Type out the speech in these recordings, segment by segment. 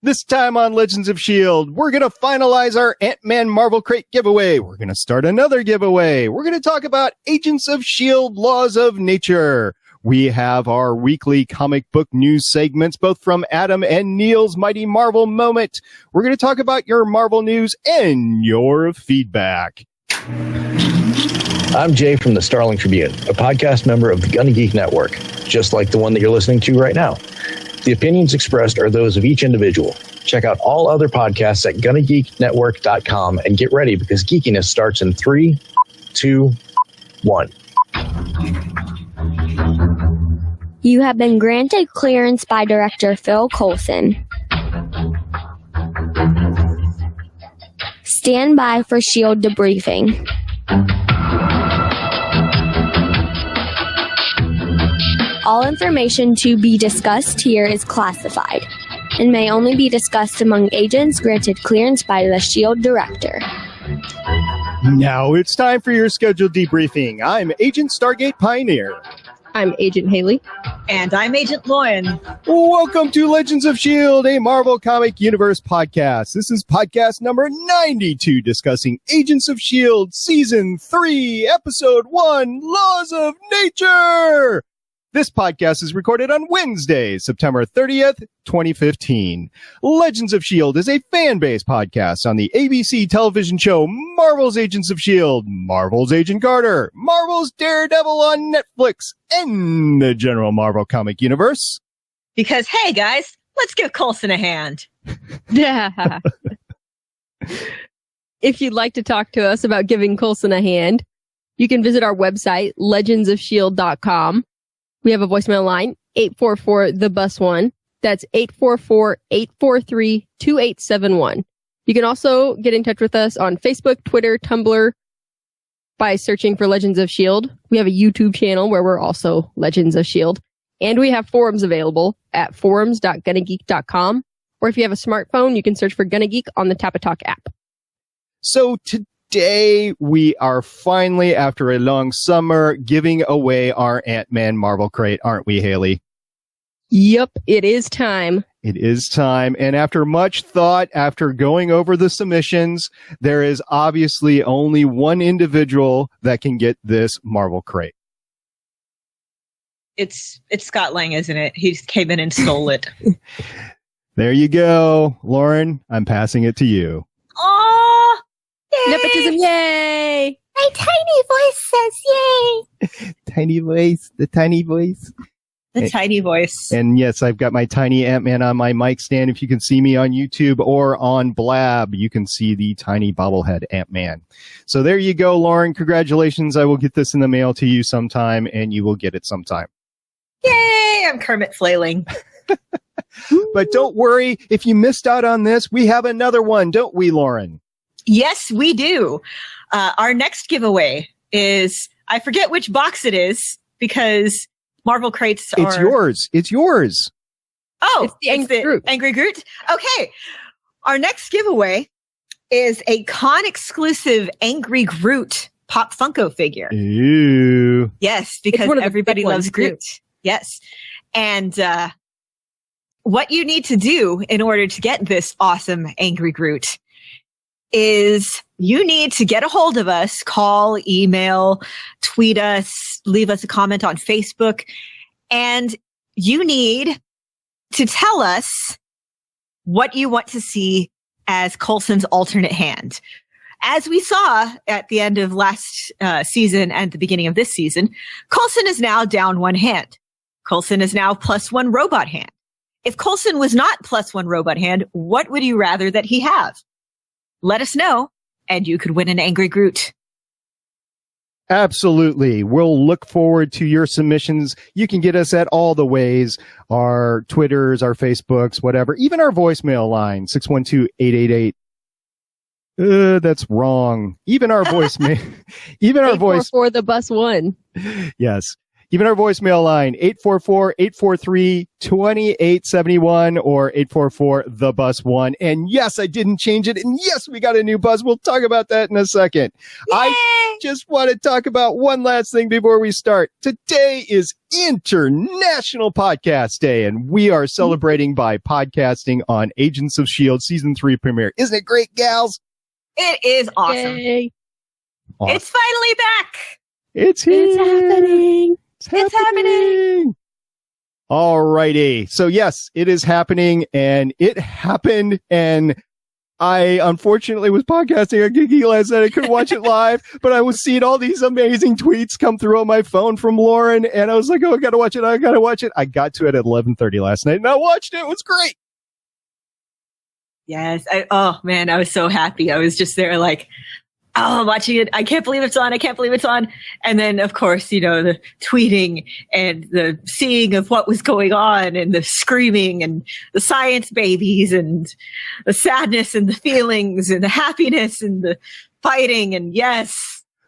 This time on Legends of S.H.I.E.L.D., we're going to finalize our Ant-Man Marvel Crate giveaway. We're going to start another giveaway. We're going to talk about Agents of S.H.I.E.L.D. Laws of Nature. We have our weekly comic book news segments, both from Adam and Neil's Mighty Marvel Moment. We're going to talk about your Marvel news and your feedback. I'm Jay from the Starling Tribune, a podcast member of the Gunna Geek Network, just like the one that you're listening to right now. The opinions expressed are those of each individual. Check out all other podcasts at GunnaGeekNetwork.com and get ready because geekiness starts in 3, 2, 1. You have been granted clearance by Director Phil Coulson. Stand by for S.H.I.E.L.D. debriefing. All information to be discussed here is classified and may only be discussed among agents granted clearance by the S.H.I.E.L.D. Director. Now it's time for your scheduled debriefing. I'm Agent Stargate Pioneer. I'm Agent Haley. And I'm Agent Lauren. Welcome to Legends of S.H.I.E.L.D., a Marvel Comic Universe podcast. This is podcast number 92, discussing Agents of S.H.I.E.L.D. Season 3, Episode 1, Laws of Nature! This podcast is recorded on Wednesday, September 30th, 2015. Legends of S.H.I.E.L.D. is a fan-based podcast on the ABC television show Marvel's Agents of S.H.I.E.L.D., Marvel's Agent Carter, Marvel's Daredevil on Netflix, and the general Marvel comic universe. Because, hey, guys, let's give Coulson a hand. Yeah. If you'd like to talk to us about giving Coulson a hand, you can visit our website, legendsofshield.com. We have a voicemail line, 844-THE-BUS-1. That's 844-843-2871. You can also get in touch with us on Facebook, Twitter, Tumblr by searching for Legends of S.H.I.E.L.D. We have a YouTube channel where we're also Legends of S.H.I.E.L.D. And we have forums available at forums.gunnageek.com. Or if you have a smartphone, you can search for Gunna Geek on the Tapatalk app. So today, we are finally, after a long summer, giving away our Ant-Man Marvel Crate, aren't we, Haley? Yep, it is time. It is time. And after much thought, after going over the submissions, there is obviously only one individual that can get this Marvel Crate. It's Scott Lang, isn't it? He came in and stole it. There you go. Lauren, I'm passing it to you. Aww! Yay! Nepotism, yay! My tiny voice says yay! Tiny voice, the tiny voice. The tiny voice. And yes, I've got my tiny Ant-Man on my mic stand. If you can see me on YouTube or on Blab, you can see the tiny bobblehead Ant-Man. So there you go, Lauren. Congratulations. I will get this in the mail to you sometime, and you will get it sometime. Yay! I'm Kermit flailing. But don't worry. If you missed out on this, we have another one, don't we, Lauren? Yes, we do. Our next giveaway is, I forget which box it is because Marvel crates are... It's yours. It's yours. Oh, it's the Angry Groot. Angry Groot? Okay. Our next giveaway is a con-exclusive Angry Groot Pop Funko figure. Ooh. Yes, because everybody loves Groot. Yes. And what you need to do in order to get this awesome Angry Groot is you need to get a hold of us, call, email, tweet us, leave us a comment on Facebook, and you need to tell us what you want to see as Coulson's alternate hand. As we saw at the end of last season and the beginning of this season, Coulson is now down one hand. Coulson is now +1 robot hand. If Coulson was not +1 robot hand, what would you rather that he have? Let us know, and you could win an Angry Groot. Absolutely. We'll look forward to your submissions. You can get us at all the ways, our Twitters, our Facebooks, whatever, even our voicemail line, 612-888. That's wrong. Even our voicemail, even our voice. For the bus one. Yes. Even our voicemail line, 844-843-2871 or 844-THE-BUS-1. And yes, I didn't change it. And yes, we got a new buzz. We'll talk about that in a second. Yay! I just want to talk about one last thing before we start. Today is International Podcast Day, and we are celebrating by podcasting on Agents of S.H.I.E.L.D. Season 3 premiere. Isn't it great, gals? It is awesome. Yay. Awesome. It's finally back. It's here. It's happening. It's happening. All righty. So yes, it is happening, and it happened, and I unfortunately was podcasting on Geeky last night. I couldn't watch it live, but I was seeing all these amazing tweets come through on my phone from Lauren, and I was like, oh, I gotta watch it. I gotta watch it. I got to it at 11:30 last night, and I watched it. It was great. Yes. Oh man, I was so happy. I was just there like, oh, watching it. I can't believe it's on. I can't believe it's on. And then, of course, you know, the tweeting and the seeing of what was going on and the screaming and the science babies and the sadness and the feelings and the happiness and the fighting. And yes,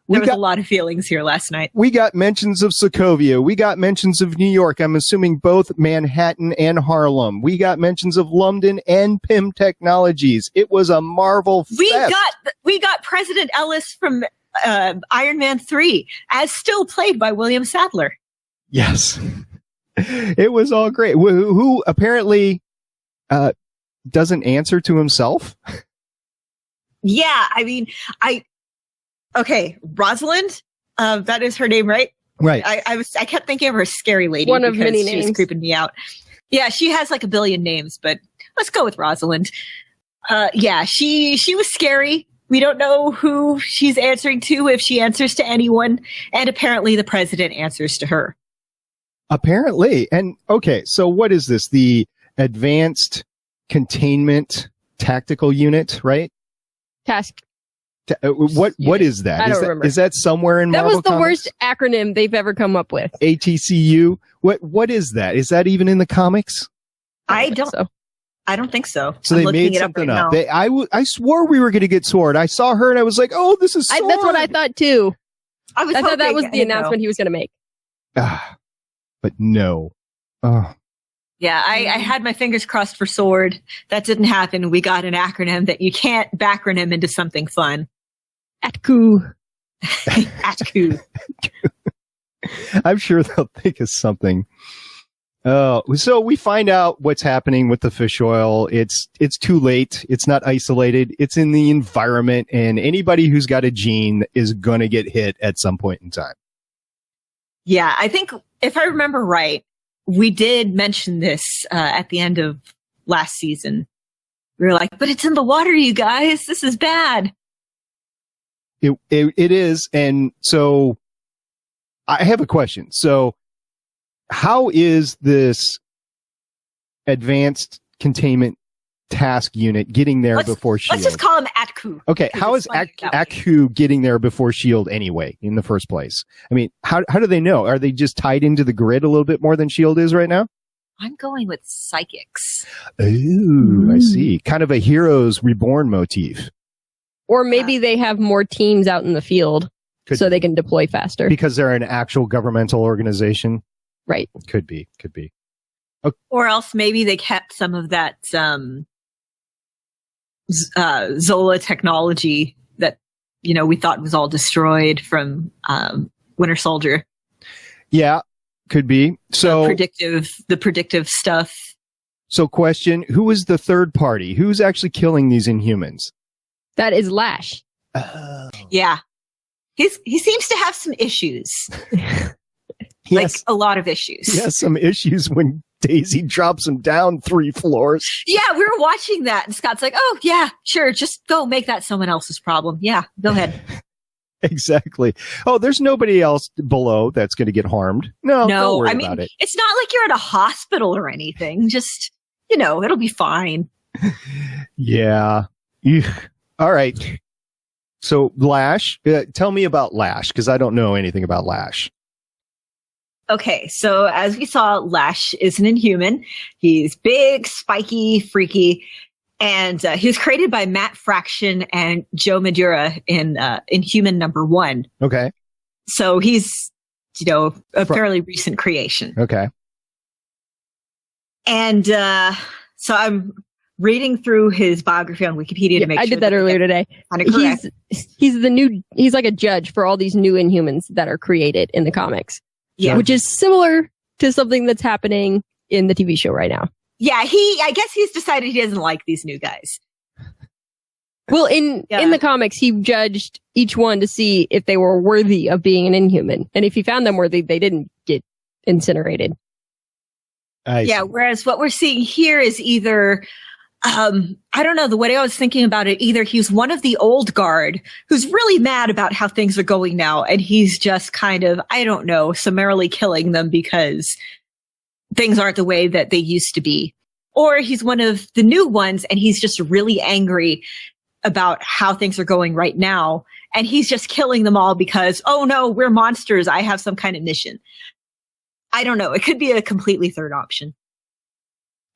there was a lot of feelings here last night. We got mentions of Sokovia. We got mentions of New York. I'm assuming both Manhattan and Harlem. We got mentions of London and PIM Technologies. It was a Marvel fest. We got President Ellis from Iron Man 3 as still played by William Sadler. Yes. It was all great. Who apparently doesn't answer to himself. Yeah, I mean, okay, Rosalind, that is her name, right? Right. I kept thinking of her as Scary Lady. One of many she names. was creeping me out. Yeah, she has like a billion names, but let's go with Rosalind. Yeah, she was scary. We don't know who she's answering to, if she answers to anyone, and apparently the president answers to her. Apparently. And okay, so what is this? The Advanced Containment Tactical Unit, right? What is that? I don't remember. Is that somewhere in That Marvel was the Comics? worst acronym they've ever come up with. ATCU? What is that? Is that even in the comics? I don't think so. So I'm they made looking it something up. up. I swore we were going to get Sword. I saw her and I was like, oh, this is Sword. That's what I thought too. I thought that was the announcement he was going to make. But no. Yeah, I had my fingers crossed for Sword. That didn't happen. We got an acronym that you can't backronym into something fun. ATCU. ATCU. I'm sure they'll think of something. So we find out what's happening with the fish oil. It's too late. It's not isolated. It's in the environment, and anybody who's got a gene is going to get hit at some point in time. Yeah, I think if I remember right, we did mention this at the end of last season. We were like, but it's in the water, you guys. This is bad. It is. And so I have a question. So how is this Advanced Containment Task Unit getting there before S.H.I.E.L.D.? Let's just call him ATCU. Okay, how is ATCU getting there before S.H.I.E.L.D. anyway, in the first place? I mean, how do they know? Are they just tied into the grid a little bit more than S.H.I.E.L.D. is right now? I'm going with psychics. Ooh, I see. Kind of a Heroes Reborn motif. Or maybe they have more teams out in the field so they can deploy faster. Because they're an actual governmental organization? Right. Could be. Okay. Or else maybe they kept some of that Zola technology that, you know, we thought was all destroyed from Winter Soldier. Yeah, could be. So the predictive stuff. So question, who is the third party? Who's actually killing these Inhumans? That is Lash. Oh. Yeah. He seems to have some issues. Like a lot of issues. He has some issues when Daisy drops him down 3 floors. Yeah, we were watching that and Scott's like, oh yeah, sure. Just go make that someone else's problem. Yeah, go ahead. Exactly. Oh, there's nobody else below that's going to get harmed. No, don't worry about it. It's not like you're at a hospital or anything. Just, you know, it'll be fine. Yeah. All right. So Lash, tell me about Lash, because I don't know anything about Lash. Okay, so as we saw, Lash is an Inhuman. He's big, spiky, freaky, and he was created by Matt Fraction and Joe Madura in Inhuman #1. Okay. So he's a fairly recent creation. Okay. And so I'm reading through his biography on Wikipedia to make sure I did that earlier today. Kind of correct. He's like a judge for all these new Inhumans that are created in the comics. Yeah. Which is similar to something that's happening in the TV show right now. Yeah, I guess he's decided he doesn't like these new guys. Well, in the comics, he judged each one to see if they were worthy of being an Inhuman. And if he found them worthy, they didn't get incinerated. Whereas what we're seeing here is either, I don't know, the way I was thinking about it, either he's one of the old guard who's really mad about how things are going now, and he's just kind of, I don't know, summarily killing them because things aren't the way that they used to be. Or he's one of the new ones and he's just really angry about how things are going right now. And he's just killing them all because, oh no, we're monsters. I have some kind of mission. I don't know. It could be a completely third option.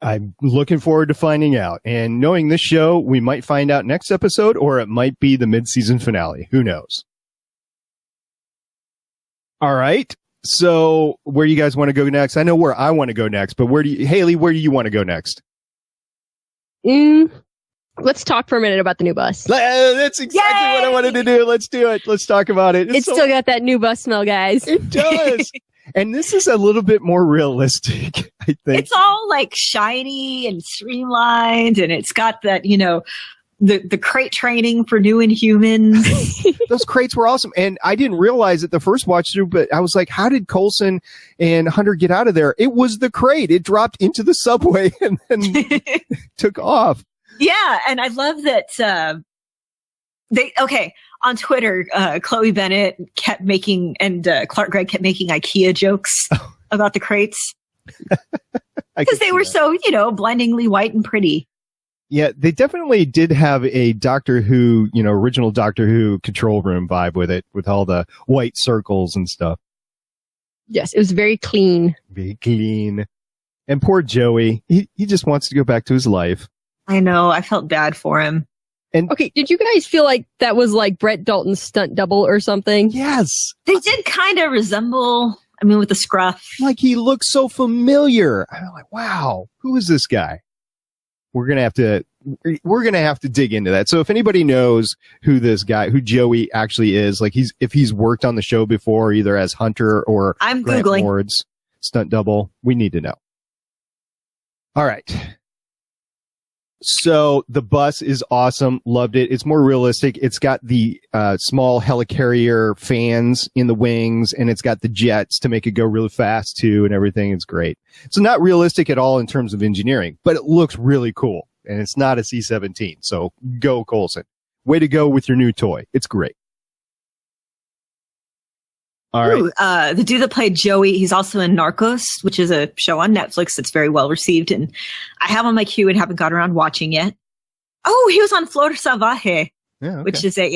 I'm looking forward to finding out. And knowing this show, we might find out next episode, or it might be the mid-season finale. Who knows? All right. So where do you guys want to go next? I know where I want to go next, but Haley, where do you want to go next? Let's talk for a minute about the new bus. That's exactly what I wanted to do. Let's do it. Let's talk about it. It's still got that new bus smell, guys. It does. And this is a little bit more realistic, I think. It's all like shiny and streamlined, and it's got that, the crate training for new Inhumans. Those crates were awesome. And I didn't realize it the first watch through, but I was like, how did Coulson and Hunter get out of there? It was the crate. It dropped into the subway and then took off. Yeah. And I love that on Twitter, Chloe Bennett kept making, and Clark Gregg kept making IKEA jokes about the crates. Because they were so, blindingly white and pretty. Yeah, they definitely did have a Doctor Who, original Doctor Who control room vibe with it, with all the white circles and stuff. Yes, it was very clean. Very clean. And poor Joey, he just wants to go back to his life. I know, I felt bad for him. And okay, did you guys feel like that was like Brett Dalton's stunt double or something? Yes. They did kind of resemble, with the scruff. Like, he looks so familiar. I'm like, wow, who is this guy? We're going to have to dig into that. So if anybody knows who Joey actually is, like if he's worked on the show before, either as Hunter or I'm Grant Googling. Ward's stunt double, we need to know. All right. So the bus is awesome. Loved it. It's more realistic. It's got the small helicarrier fans in the wings, and it's got the jets to make it go really fast too, and everything. It's great. It's not realistic at all in terms of engineering, but it looks really cool. And it's not a C-17. So go, Coulson. Way to go with your new toy. It's great. All right. The dude that played Joey, he's also in Narcos, which is a show on Netflix that's very well received, and I have on my queue and haven't got around watching yet. Oh, he was on Flor Salvaje, which is a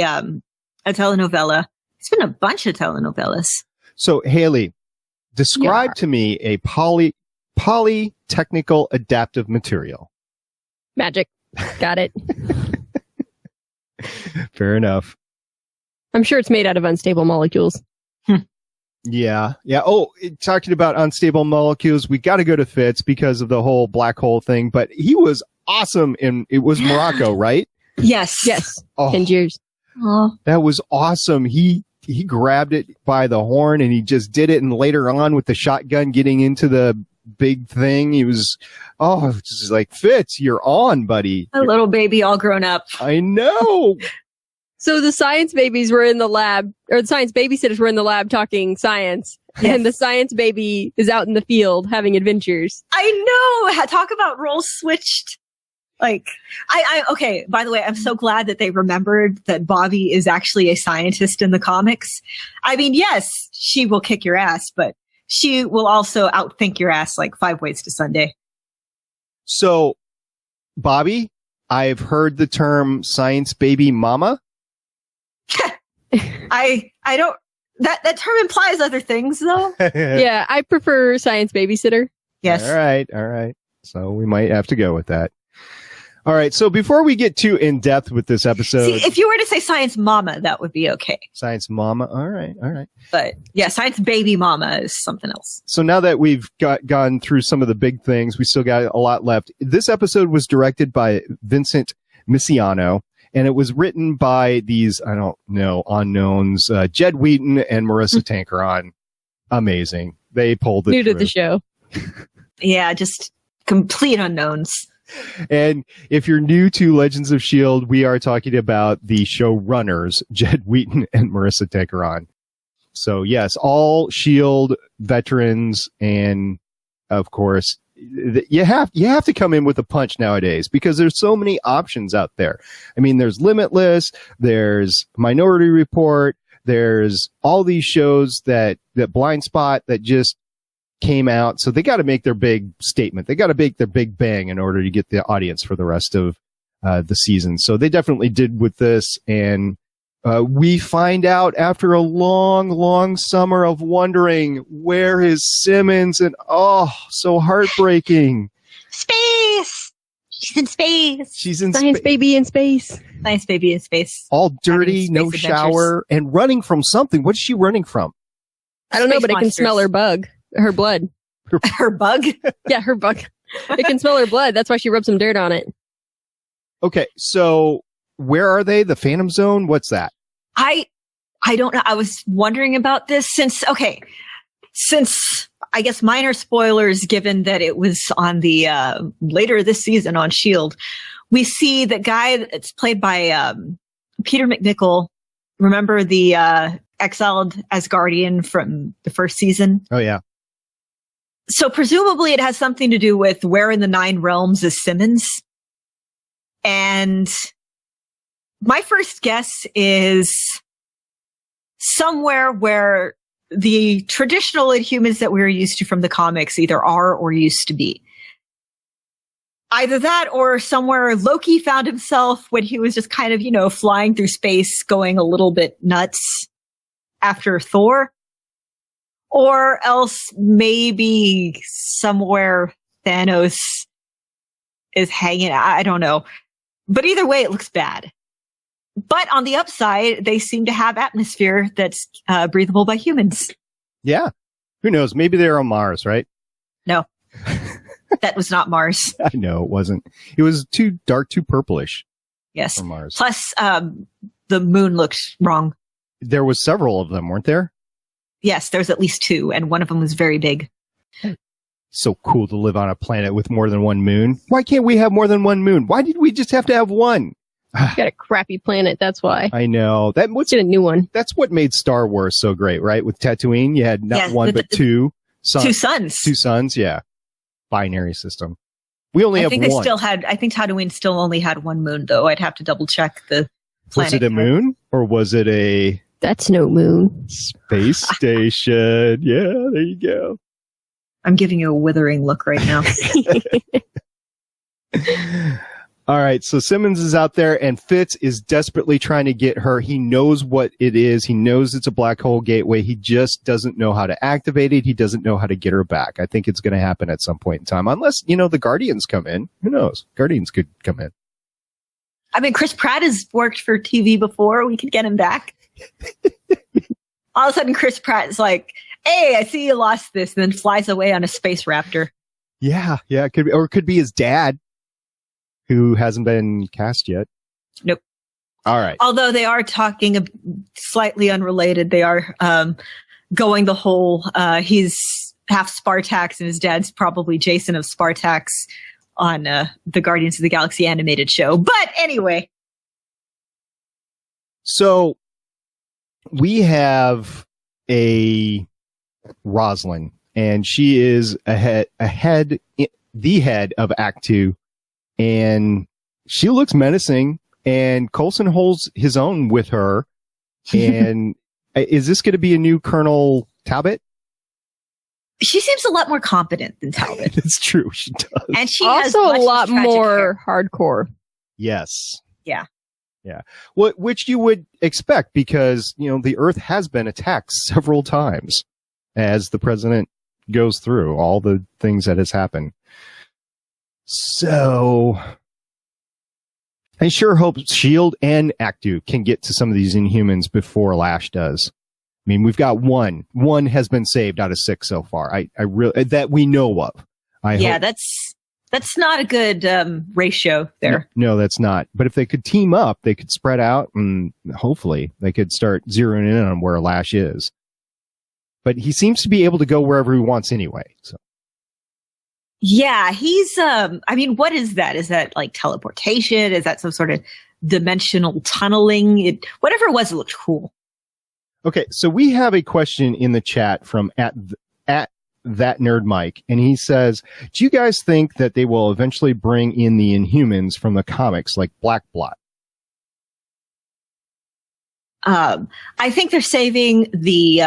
telenovela. It's been a bunch of telenovelas. So, Haley, describe to me a polytechnical adaptive material. Magic. Got it. Fair enough. I'm sure it's made out of unstable molecules. Yeah. Oh, talking about unstable molecules, we got to go to Fitz because of the whole black hole thing, but he was awesome it was Morocco, right? Yes. Oh, Tangiers. That was awesome. He grabbed it by the horn and he just did it. And later on with the shotgun getting into the big thing, he was, just like, Fitz, you're on, buddy. A little baby all grown up. I know. So the science babies were in the lab, or the science babysitters were in the lab talking science, and the science baby is out in the field having adventures. I know. Talk about roles switched. Like, okay, by the way, I'm so glad that they remembered that Bobby is actually a scientist in the comics. Yes, she will kick your ass, but she will also outthink your ass like 5 Ways to Sunday. So, Bobby, I've heard the term science baby mama. I don't, that term implies other things though. Yeah, I prefer science babysitter. Yes. All right. So we might have to go with that. All right. So before we get too in depth with this episode, See, if you were to say science mama, that would be okay. Science mama. All right. But yeah, science baby mama is something else. So now that we've gone through some of the big things, we still got a lot left. This episode was directed by Vincent Misiano, and it was written by these, I don't know, unknowns, Jed Wheaton and Marissa Tankeron. Amazing. They pulled it New to through. the show. Yeah, just complete unknowns. And if you're new to Legends of S.H.I.E.L.D., we are talking about the showrunners, Jed Wheaton and Marissa Tankeron. So yes, all S.H.I.E.L.D. veterans, and of course, you have to come in with a punch nowadays because there's so many options out there. I mean, there's Limitless, there's Minority Report, there's all these shows that Blind Spot that just came out. So they got to make their big statement. They got to make their big bang in order to get the audience for the rest of the season. So they definitely did with this. And we find out after a long summer of wondering, where is Simmons? And so heartbreaking. Space! She's in space. She's in Science baby in space. Science baby in space. All dirty, Space no adventures. shower, and running from something. What is she running from? I don't know, Space but it can monsters. smell her blood. Her bug? Yeah, her bug. It can smell her blood. That's why she rubbed some dirt on it. Okay, so where are they? The Phantom Zone? What's that? I don't know. I was wondering about this since I guess minor spoilers, given that it was on the later this season on S.H.I.E.L.D. We see the guy that's played by Peter McNichol. Remember the exiled Asgardian from the first season? Oh, yeah. So presumably it has something to do with where in the 9 realms is Simmons. And my first guess is somewhere where the traditional Inhumans that we're used to from the comics either are or used to be. Either that or somewhere Loki found himself when he was just kind of, flying through space, going a little bit nuts after Thor. Or else maybe somewhere Thanos is hanging out. I don't know. But either way, it looks bad. But on the upside, they seem to have atmosphere that's breathable by humans. Yeah. Who knows? Maybe they're on Mars, right? No. That was not Mars. I know it wasn't. It was too dark, too purplish Yes. for Mars. Plus, the moon looked wrong. There was several of them, weren't there? Yes, there's at least 2, and one of them was very big. So cool to live on a planet with more than one moon. Why can't we have more than one moon? Why did we just have to have one? You got a crappy planet, that's why. I know. Let's get a new one. That's what made Star Wars so great, right? With Tatooine, you had not one, but 2 suns. 2 suns. 2 suns, yeah. Binary system. We only have one. I think Tatooine still only had 1 moon, though. I'd have to double check the planet. Was it a moon or was it a That's no moon. space station? Yeah, there you go. I'm giving you a withering look right now. All right, so Simmons is out there and Fitz is desperately trying to get her. He knows what it is. He knows it's a black hole gateway. He just doesn't know how to activate it. He doesn't know how to get her back. I think it's going to happen at some point in time, unless, the Guardians come in. Who knows? Guardians could come in. I mean, Chris Pratt has worked for TV before. We could get him back. All of a sudden, Chris Pratt is like, hey, I see you lost this, and then flies away on a space raptor. Yeah, it could be, or it could be his dad, who hasn't been cast yet. Nope. All right. Although they are talking slightly unrelated. They are going the whole, he's half Spartax and his dad's probably Jason of Spartax on the Guardians of the Galaxy animated show. But anyway. So we have a Rosalind, and she is the head of Act 2. And she looks menacing, and Coulson holds his own with her. And is this going to be a new Colonel Talbot? She seems a lot more competent than Talbot. It's true, she does. And she also has a lot tragic more hair. hardcore. Yes. Yeah. Yeah. Which you would expect because, the Earth has been attacked several times as the president goes through all the things that has happened. So I sure hope S.H.I.E.L.D. and Actu can get to some of these Inhumans before Lash does. I mean, we've got one. One has been saved out of 6 so far. I really, that we know of. Hope. That's not a good ratio there. No, that's not. But if they could team up, they could spread out, and hopefully they could start zeroing in on where Lash is. But he seems to be able to go wherever he wants anyway. So. Yeah, he's, I mean, what is that? Is that like teleportation? Is that some sort of dimensional tunneling? Whatever it was, it looked cool. Okay, so we have a question in the chat from at that nerd Mike, and he says, do you guys think that they will eventually bring in the Inhumans from the comics like Black Blot? I think they're saving the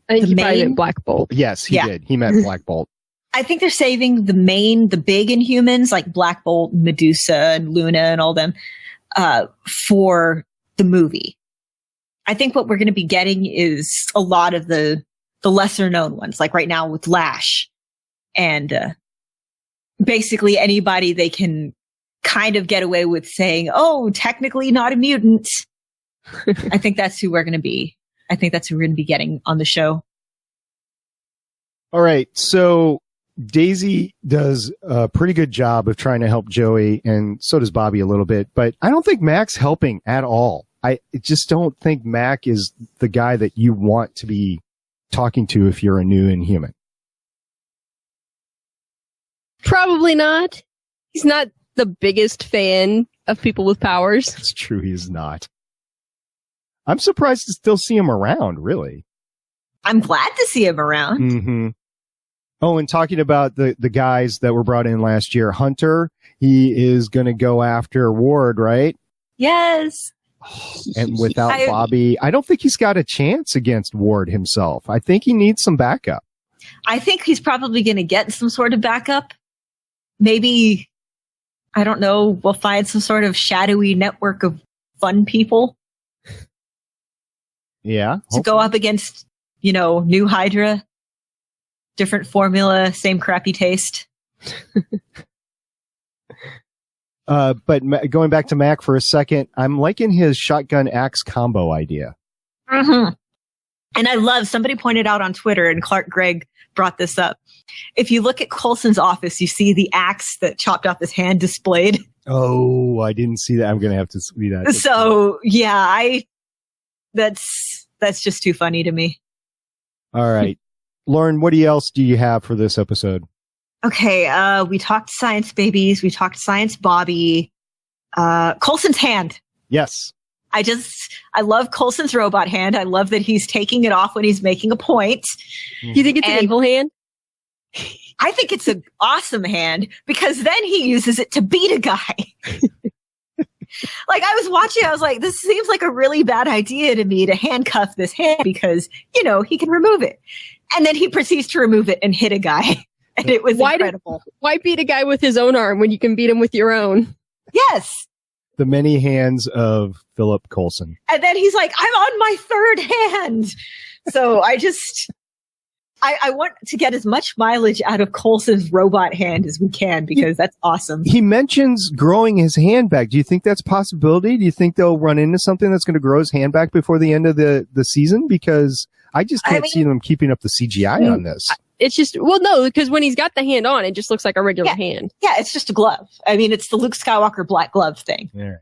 main Black Bolt. Yes, he did. He meant Black Bolt. I think they're saving the big Inhumans like Black Bolt, Medusa, and Luna, and all them for the movie. I think what we're going to be getting is a lot of the lesser known ones, like right now with Lash, and basically anybody they can kind of get away with saying, "Oh, technically not a mutant." I think that's who we're going to be. I think that's who we're going to be getting on the show. All right, so Daisy does a pretty good job of trying to help Joey, and so does Bobby a little bit, but I don't think Mac's helping at all. I just don't think Mac is the guy that you want to be talking to if you're a new Inhuman. Probably not. He's not the biggest fan of people with powers. It's true, he's not. I'm surprised to still see him around, really. I'm glad to see him around. Mm-hmm. Oh, and talking about the guys that were brought in last year, Hunter, he is going to go after Ward, right? Yes. And without Bobby, I don't think he's got a chance against Ward himself. I think he needs some backup. I think he's probably going to get some sort of backup. Maybe, I don't know, we'll find some sort of shadowy network of fun people. Yeah. To go up against, new Hydra. Different formula, same crappy taste. But going back to Mac for a second, I'm liking his shotgun axe combo idea. Mm-hmm. And I love, somebody pointed out on Twitter, and Clark Gregg brought this up. If you look at Coulson's office, you see the axe that chopped off his hand displayed. Oh, I didn't see that. I'm going to have to see that. So, yeah, that's just too funny to me. All right. Lauren, what else do you have for this episode? Okay, we talked Science Babies, we talked Science Bobby, Coulson's hand. Yes. I love Coulson's robot hand. I love that he's taking it off when he's making a point. You think it's an evil hand? I think it's an awesome hand because then he uses it to beat a guy. Like I was watching, I was like, this seems like a really bad idea to me to handcuff this hand because, he can remove it. And then he proceeds to remove it and hit a guy. And it was incredible. Why beat a guy with his own arm when you can beat him with your own? Yes. The many hands of Philip Coulson. And then he's like, I'm on my third hand. So I want to get as much mileage out of Coulson's robot hand as we can because that's awesome. He mentions growing his hand back. Do you think that's a possibility? Do you think they'll run into something that's going to grow his hand back before the end of the season? Because I just can't see them keeping up the CGI on this. It's just, no, because when he's got the hand on, it just looks like a regular hand. Yeah, it's just a glove. I mean, it's the Luke Skywalker black glove thing. Yeah.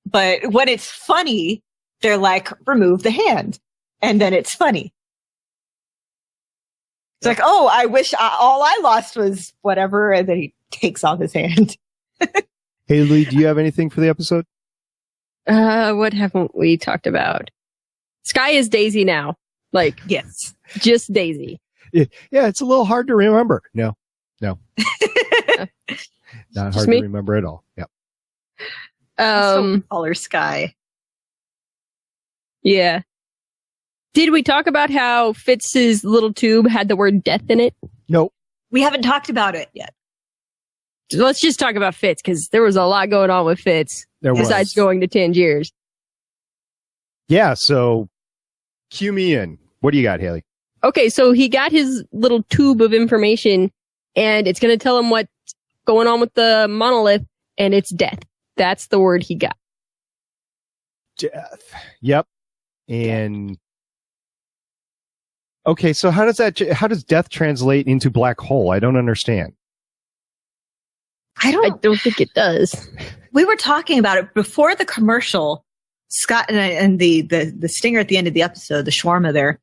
But when it's funny, they're like, remove the hand. And then it's funny. It's like, oh, I wish all I lost was whatever. And then he takes off his hand. Haley, do you have anything for the episode? What haven't we talked about? Sky is Daisy now. Like, yes, just Daisy. Yeah, it's a little hard to remember. No. Not hard to remember at all. Yep. Color Sky. Yeah. Did we talk about how Fitz's little tube had the word death in it? Nope. We haven't talked about it yet. Let's just talk about Fitz, because there was a lot going on with Fitz. Besides going to Tangiers. Yeah, so cue me in. What do you got, Haley? Okay, so he got his little tube of information, and it's going to tell him what's going on with the monolith, and it's death. That's the word he got. Death. Yep. And okay, so how does death translate into black hole? I don't understand. I don't think it does. We were talking about it before the commercial. Scott and the stinger at the end of the episode, the shawarma there.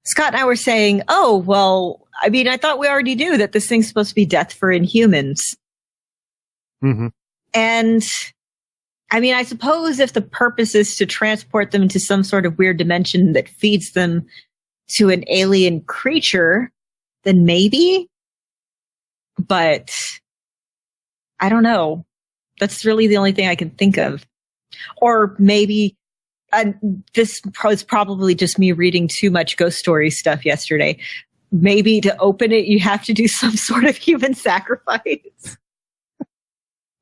Scott and I were saying, oh, well, I mean, I thought we already knew that this thing's supposed to be death for Inhumans. Mm-hmm. And I mean, I suppose if the purpose is to transport them to some sort of weird dimension that feeds them to an alien creature, then maybe. But I don't know. That's really the only thing I can think of. Or maybe this was probably just me reading too much ghost story stuff yesterday. Maybe to open it, you have to do some sort of human sacrifice.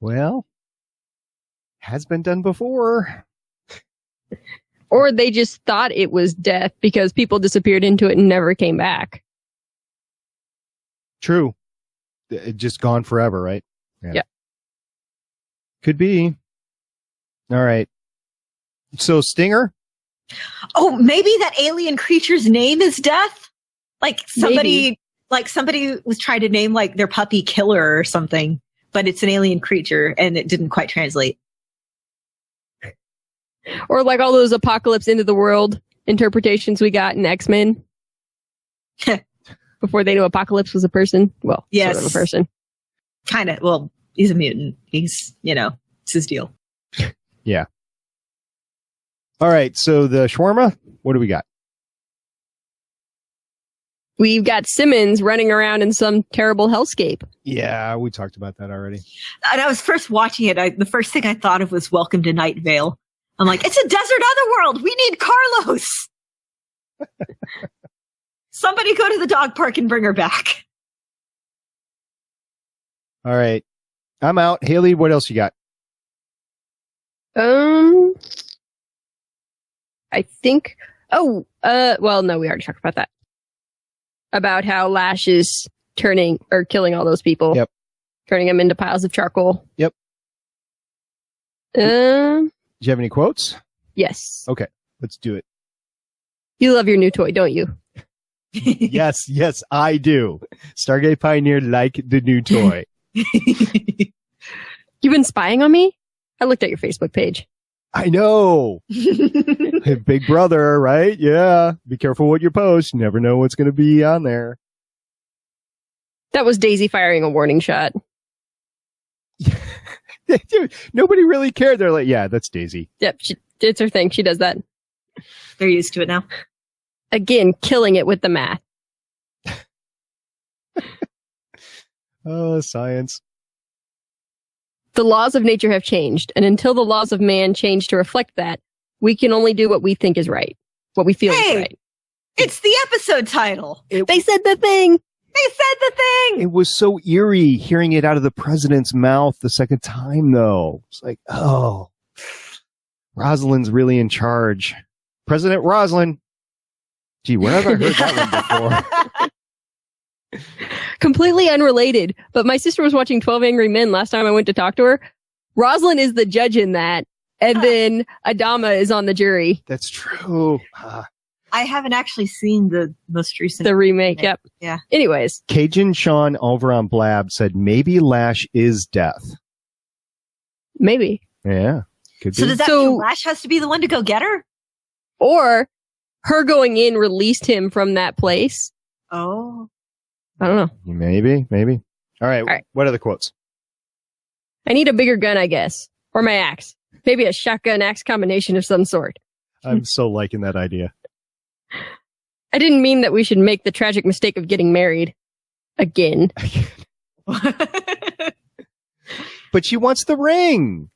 Well, has been done before. Or they just thought it was death because people disappeared into it and never came back. True. It just gone forever, right? Yeah. Could be. All right. So Stinger? Oh, maybe that alien creature's name is Death? Like somebody was trying to name like their puppy Killer or something, but it's an alien creature and it didn't quite translate. Or like all those Apocalypse Into the World interpretations we got in X-Men. Before they knew Apocalypse was a person. Well, yes. Sort of a person. Kind of. Well, he's a mutant. He's, it's his deal. Yeah. All right. So the shawarma, what do we got? We've got Simmons running around in some terrible hellscape. Yeah, we talked about that already. And I was first watching it. The first thing I thought of was Welcome to Night Vale. I'm like, it's a desert otherworld. We need Carlos. Somebody go to the dog park and bring her back. All right. I'm out. Haley, what else you got? I think. Oh, well, no, we already talked about that. About how Lash is killing all those people. Yep. Turning them into piles of charcoal. Yep. Do you have any quotes? Yes. Okay, let's do it. You love your new toy, don't you? Yes, I do. Stargate Pioneer like the new toy. You've been spying on me? I looked at your Facebook page. I know. Big brother, right? Yeah. Be careful what you post. You never know what's going to be on there. That was Daisy firing a warning shot. Nobody really cared. They're like, yeah, that's Daisy. Yep, it's her thing. She does that. They're used to it now. Again, killing it with the math. Oh, science. The laws of nature have changed, and until the laws of man change to reflect that, we can only do what we think is right, what we feel is right. It's the episode title. They said the thing. It was so eerie hearing it out of the president's mouth the second time, though. It's like, oh, Rosalind's really in charge. President Rosalind. Gee, where have I heard that one before? Completely unrelated, but my sister was watching 12 Angry Men last time I went to talk to her. Rosalind is the judge in that, and then Adama is on the jury. That's true. I haven't actually seen the most recent. The remake, yep. Yeah. Anyways. Cajun Sean over on Blab said maybe Lash is death. Maybe. Yeah. Could be. So does that mean Lash has to be the one to go get her? Or her going in released him from that place? Oh. I don't know. Maybe. All right. What are the quotes? I need a bigger gun, I guess. Or my axe. Maybe a shotgun axe combination of some sort. I'm so liking that idea. I didn't mean that we should make the tragic mistake of getting married. Again. But she wants the ring.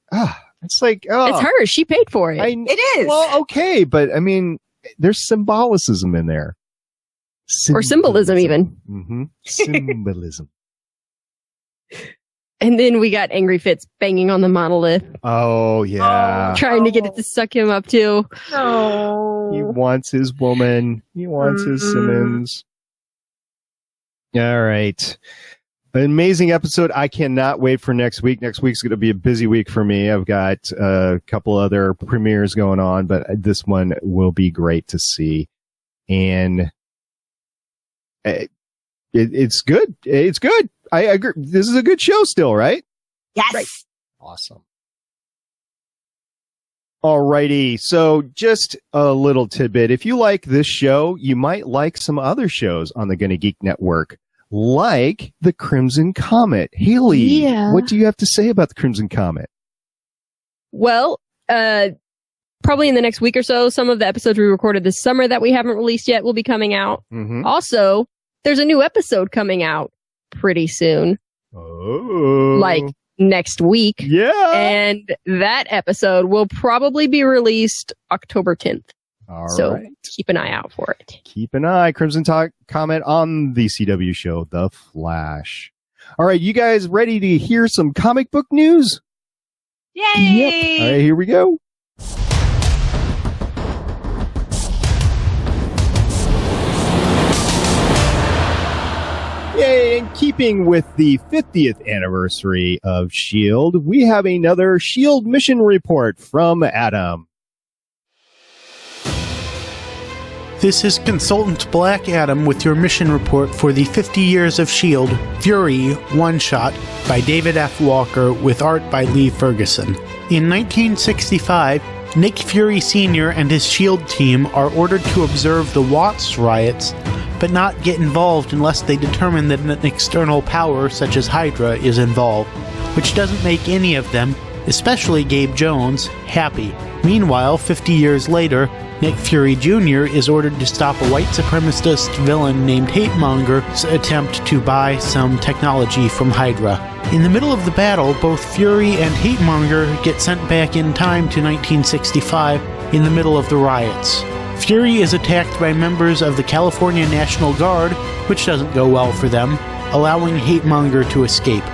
It's like, it's hers. She paid for it. It is. Well, okay, but I mean, there's symbolicism in there. Or symbolism, even. Mm-hmm. Symbolism. And then we got Angry Fitz banging on the monolith. Oh, yeah. Trying to get it to suck him up, too. Oh. He wants his woman. He wants his Simmons. All right. An amazing episode. I cannot wait for next week. Next week's going to be a busy week for me. I've got a couple other premieres going on, but this one will be great to see. And it's good. It's good. I agree. This is a good show still, right? Yes. Right. Awesome. Alrighty. So just a little tidbit. If you like this show, you might like some other shows on the Gonna Geek Network, like the Crimson Comet. Haley, what do you have to say about the Crimson Comet? Well, probably in the next week or so, some of the episodes we recorded this summer that we haven't released yet will be coming out. Mm-hmm. Also, there's a new episode coming out pretty soon. Oh. Like next week. Yeah. And that episode will probably be released October 10th. All so right. Keep an eye out for it. Keep an eye. Crimson Comet on the CW show, The Flash. All right. You guys ready to hear some comic book news? Yay! Yep. All right. Here we go. Yay, in keeping with the 50th anniversary of S.H.I.E.L.D., we have another S.H.I.E.L.D. mission report from Adam. This is Consultant Black Adam with your mission report for the 50 Years of S.H.I.E.L.D. Fury one-shot by David F. Walker with art by Lee Ferguson. In 1965, Nick Fury Sr. and his S.H.I.E.L.D. team are ordered to observe the Watts riots, but not get involved unless they determine that an external power such as Hydra is involved, which doesn't make any of them, especially Gabe Jones, happy. Meanwhile, 50 years later, Nick Fury Jr. is ordered to stop a white supremacist villain named Hatemonger's attempt to buy some technology from Hydra. In the middle of the battle, both Fury and Hatemonger get sent back in time to 1965 in the middle of the riots. Fury is attacked by members of the California National Guard, which doesn't go well for them, allowing Hatemonger to escape.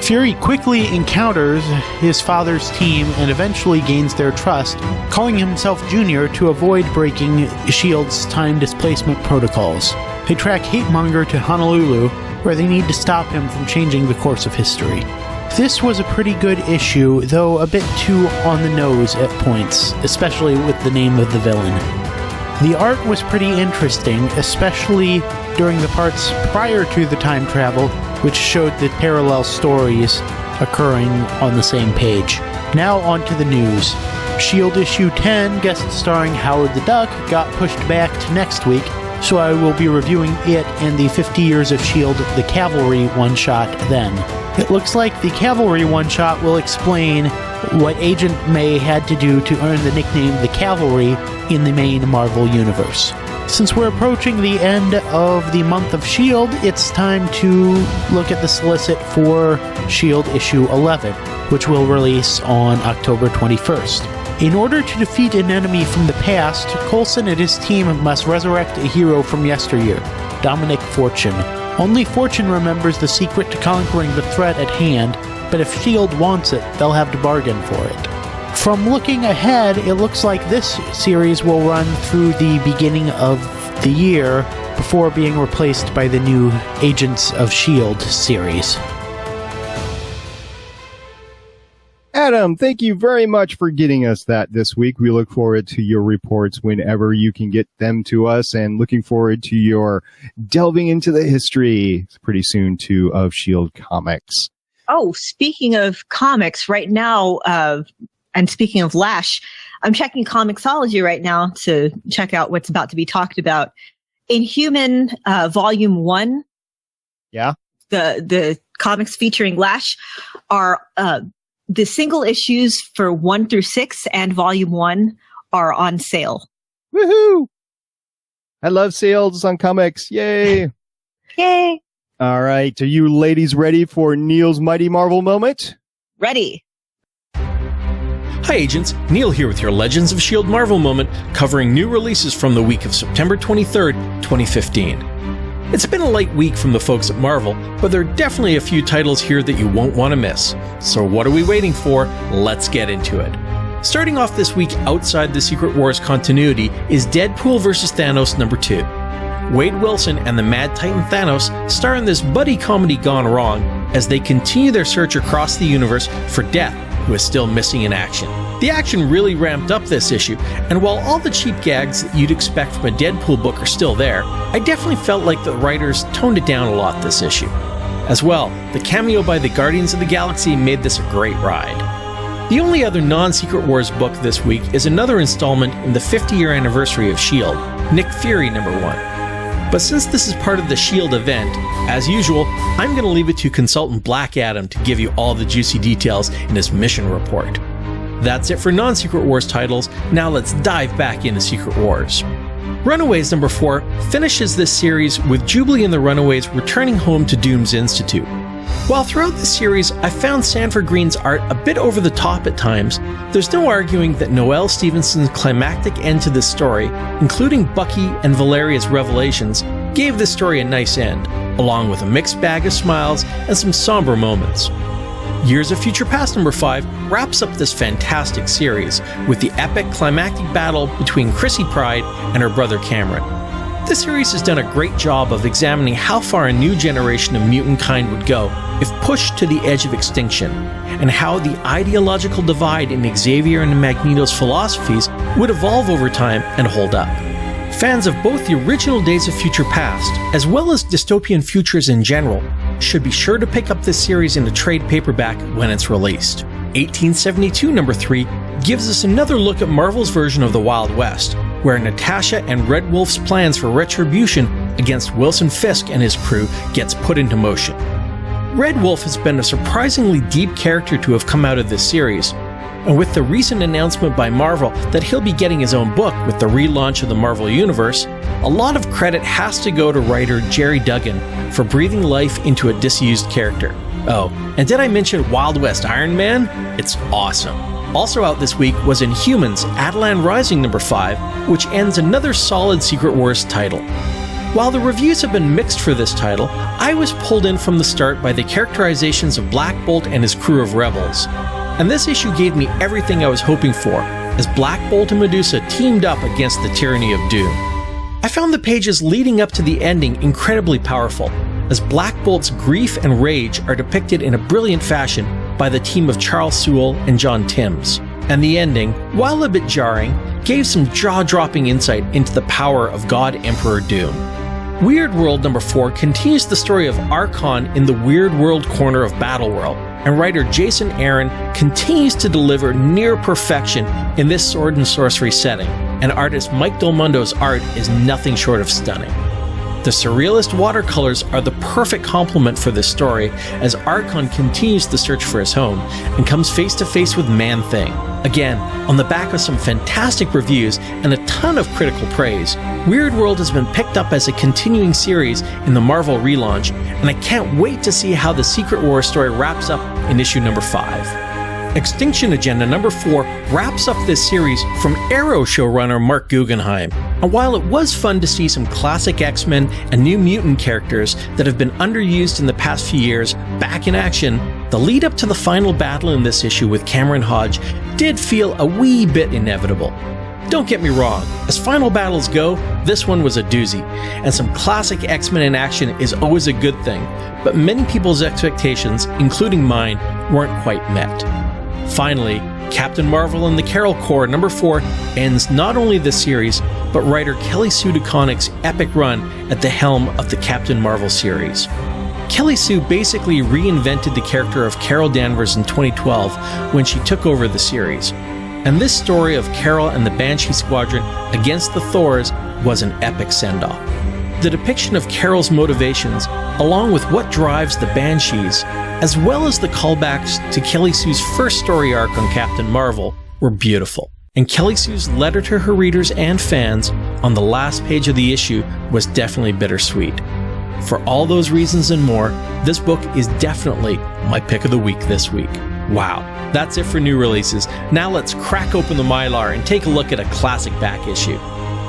Fury quickly encounters his father's team and eventually gains their trust, calling himself Junior to avoid breaking S.H.I.E.L.D.'s time displacement protocols. They track Hatemonger to Honolulu, where they need to stop him from changing the course of history. This was a pretty good issue, though a bit too on the nose at points, especially with the name of the villain. The art was pretty interesting, especially during the parts prior to the time travel, which showed the parallel stories occurring on the same page. Now on to the news. S.H.I.E.L.D. issue 10, guest starring Howard the Duck, got pushed back to next week, so I will be reviewing it and the 50 Years of S.H.I.E.L.D. The Cavalry one-shot then. It looks like the Cavalry one-shot will explain what Agent May had to do to earn the nickname The Cavalry in the main Marvel Universe. Since we're approaching the end of the month of S.H.I.E.L.D., it's time to look at the solicit for S.H.I.E.L.D. issue 11, which will release on October 21st. In order to defeat an enemy from the past, Coulson and his team must resurrect a hero from yesteryear, Dominic Fortune. Only Fortune remembers the secret to conquering the threat at hand, but if S.H.I.E.L.D. wants it, they'll have to bargain for it. From looking ahead, it looks like this series will run through the beginning of the year before being replaced by the new Agents of S.H.I.E.L.D. series. Adam, thank you very much for getting us that this week. We look forward to your reports whenever you can get them to us, and looking forward to your delving into the history pretty soon, too, of S.H.I.E.L.D. comics. Oh, speaking of comics, right now, and speaking of Lash, I'm checking Comixology right now to check out what's about to be talked about. Inhuman Volume 1. Yeah. The comics featuring Lash are the single issues for 1 through 6 and Volume 1 are on sale. Woohoo! I love sales on comics. Yay! Yay! All right. Are you ladies ready for Neil's Mighty Marvel moment? Ready. Hi agents, Neil here with your Legends of S.H.I.E.L.D. Marvel moment, covering new releases from the week of September 23rd, 2015. It's been a light week from the folks at Marvel, but there are definitely a few titles here that you won't want to miss. So what are we waiting for? Let's get into it. Starting off this week outside the Secret Wars continuity is Deadpool vs. Thanos number 2. Wade Wilson and the Mad Titan Thanos star in this buddy comedy gone wrong as they continue their search across the universe for Death, who is still missing in action. The action really ramped up this issue, and while all the cheap gags that you'd expect from a Deadpool book are still there, I definitely felt like the writers toned it down a lot this issue. As well, the cameo by the Guardians of the Galaxy made this a great ride. The only other non-Secret Wars book this week is another installment in the 50-year anniversary of S.H.I.E.L.D., Nick Fury #1. But since this is part of the S.H.I.E.L.D. event, as usual, I'm going to leave it to consultant Black Adam to give you all the juicy details in his mission report. That's it for non-Secret Wars titles. Now let's dive back into Secret Wars. Runaways #4 finishes this series with Jubilee and the Runaways returning home to Doom's Institute. While throughout the series I found Sanford Green's art a bit over the top at times, there's no arguing that Noelle Stevenson's climactic end to this story, including Bucky and Valeria's revelations, gave this story a nice end, along with a mixed bag of smiles and some somber moments. Years of Future Past #5 wraps up this fantastic series with the epic climactic battle between Chrissy Pride and her brother Cameron. This series has done a great job of examining how far a new generation of mutant kind would go if pushed to the edge of extinction, and how the ideological divide in Xavier and Magneto's philosophies would evolve over time and hold up. Fans of both the original Days of Future Past, as well as dystopian futures in general, should be sure to pick up this series in a trade paperback when it's released. 1872 #3 gives us another look at Marvel's version of the Wild West, where Natasha and Red Wolf's plans for retribution against Wilson Fisk and his crew gets put into motion. Red Wolf has been a surprisingly deep character to have come out of this series, and with the recent announcement by Marvel that he'll be getting his own book with the relaunch of the Marvel Universe, a lot of credit has to go to writer Jerry Duggan for breathing life into a disused character. Oh, and did I mention Wild West Iron Man? It's awesome. Also out this week was Inhumans Attilan Rising #5, which ends another solid Secret Wars title. While the reviews have been mixed for this title, I was pulled in from the start by the characterizations of Black Bolt and his crew of rebels. And this issue gave me everything I was hoping for, as Black Bolt and Medusa teamed up against the tyranny of Doom. I found the pages leading up to the ending incredibly powerful, as Black Bolt's grief and rage are depicted in a brilliant fashion by the team of Charles Sewell and John Timms. And the ending, while a bit jarring, gave some jaw-dropping insight into the power of God Emperor Doom. Weird World #4 continues the story of Archon in the Weird World corner of Battleworld, and writer Jason Aaron continues to deliver near perfection in this sword and sorcery setting, and artist Mike Del Mundo's art is nothing short of stunning. The surrealist watercolors are the perfect complement for this story, as Archon continues the search for his home and comes face to face with Man-Thing. Again, on the back of some fantastic reviews and a ton of critical praise, Weird World has been picked up as a continuing series in the Marvel relaunch, and I can't wait to see how the Secret Wars story wraps up in issue #5. Extinction Agenda #4 wraps up this series from Arrow showrunner Mark Guggenheim. And while it was fun to see some classic X-Men and New Mutant characters that have been underused in the past few years back in action, the lead up to the final battle in this issue with Cameron Hodge did feel a wee bit inevitable. Don't get me wrong, as final battles go, this one was a doozy, and some classic X-Men in action is always a good thing, but many people's expectations, including mine, weren't quite met. Finally, Captain Marvel and the Carol Corps #4 ends not only this series, but writer Kelly Sue DeConnick's epic run at the helm of the Captain Marvel series. Kelly Sue basically reinvented the character of Carol Danvers in 2012 when she took over the series. And this story of Carol and the Banshee Squadron against the Thors was an epic send-off. The depiction of Carol's motivations, along with what drives the Banshees, as well as the callbacks to Kelly Sue's first story arc on Captain Marvel, were beautiful. And Kelly Sue's letter to her readers and fans on the last page of the issue was definitely bittersweet. For all those reasons and more, this book is definitely my pick of the week this week. Wow, that's it for new releases. Now let's crack open the Mylar and take a look at a classic back issue.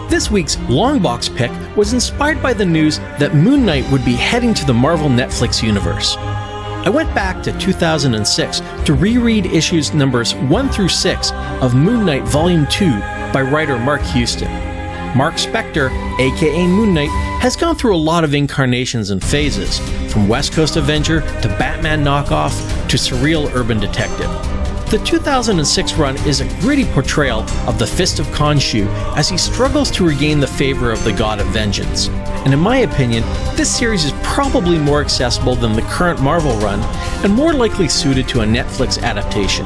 This week's long box pick was inspired by the news that Moon Knight would be heading to the Marvel Netflix universe. I went back to 2006 to reread issues numbers 1 through 6 of Moon Knight Volume 2 by writer Mark Houston. Mark Spector, aka Moon Knight, has gone through a lot of incarnations and phases, from West Coast Avenger to Batman knockoff to surreal urban detective. The 2006 run is a gritty portrayal of the Fist of Khonshu as he struggles to regain the favor of the God of Vengeance. And in my opinion, this series is probably more accessible than the current Marvel run and more likely suited to a Netflix adaptation.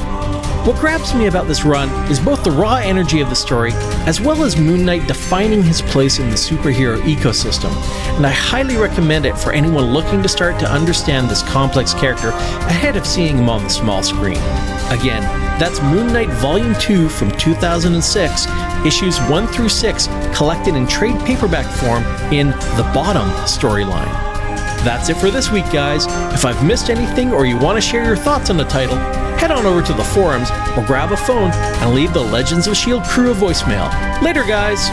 What grabs me about this run is both the raw energy of the story as well as Moon Knight defining his place in the superhero ecosystem, and I highly recommend it for anyone looking to start to understand this complex character ahead of seeing him on the small screen. Again, that's Moon Knight Volume 2 from 2006, issues 1 through 6, collected in trade paperback form in The Bottom storyline. That's it for this week, guys. If I've missed anything or you want to share your thoughts on the title, head on over to the forums or grab a phone and leave the Legends of S.H.I.E.L.D. crew a voicemail. Later, guys!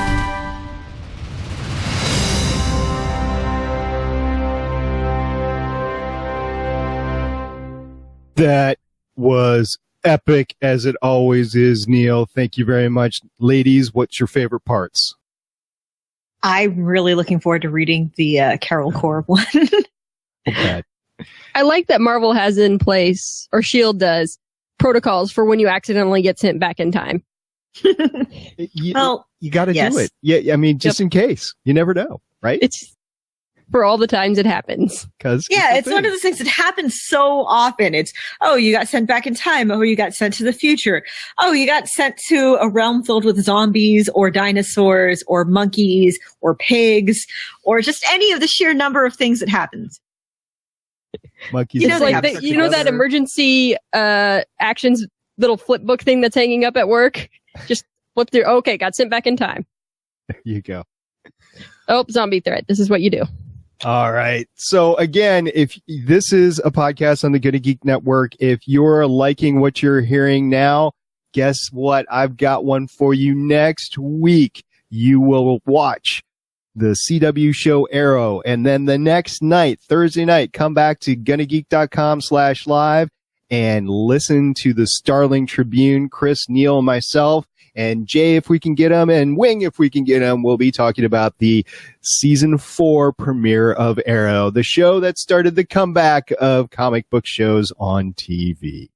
That was epic, as it always is, Neil. Thank you very much. Ladies, what's your favorite parts? I'm really looking forward to reading the Carol Corb one. Okay. I like that Marvel has in place, or S.H.I.E.L.D. does, protocols for when you accidentally get sent back in time. You got to do it. Yeah, I mean, just in case. You never know, right? It's for all the times it happens. It's one of those things that happens so often. It's, oh, you got sent back in time. Oh, you got sent to the future. Oh, you got sent to a realm filled with zombies or dinosaurs or monkeys or pigs or just any of the sheer number of things that happens. Monkeys. It's like that emergency actions little flip book thing that's hanging up at work. Just flip through. Okay, got sent back in time. There you go. Oh, zombie threat. This is what you do. All right. So again, if this is a podcast on the Good Geek Network, if you're liking what you're hearing now, guess what? I've got one for you next week. You will watch the CW show Arrow, and then the next night, Thursday night, come back to gonnageek.com/live and listen to the Starling Tribune. Chris, Neil, and myself, and Jay, if we can get him, and Wing, if we can get him, we'll be talking about the season 4 premiere of Arrow, the show that started the comeback of comic book shows on TV.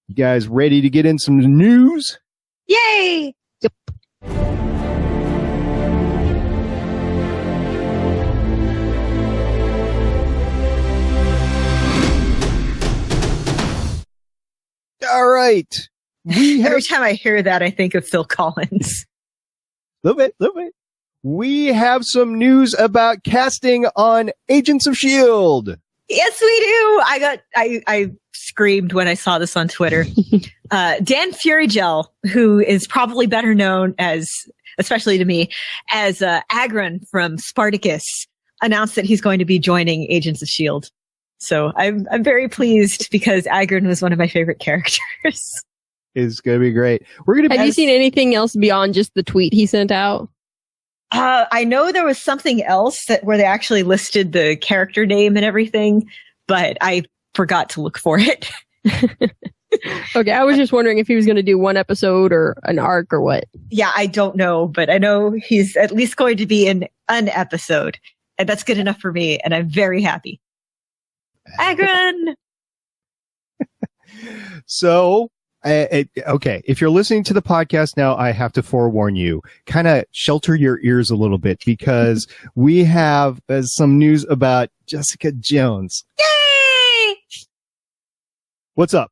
You guys ready to get in some news? Yay! Yep. All right. Every time I hear that, I think of Phil Collins. Little bit. We have some news about casting on Agents of S.H.I.E.L.D. Yes, we do. I screamed when I saw this on Twitter. Dan Furygel, who is probably better known as, especially to me, as Agron from Spartacus, announced that he's going to be joining Agents of S.H.I.E.L.D. So I'm very pleased because Agron was one of my favorite characters. It's going to be great. Have you seen anything else beyond just the tweet he sent out? I know there was something else where they actually listed the character name and everything, but I forgot to look for it. Okay, I was just wondering if he was going to do one episode or an arc or what. Yeah, I don't know, but I know he's at least going to be in an episode, and that's good enough for me, and I'm very happy. Agron! So, okay, if you're listening to the podcast now, I have to forewarn you, kind of shelter your ears a little bit because we have some news about Jessica Jones. Yay! What's up?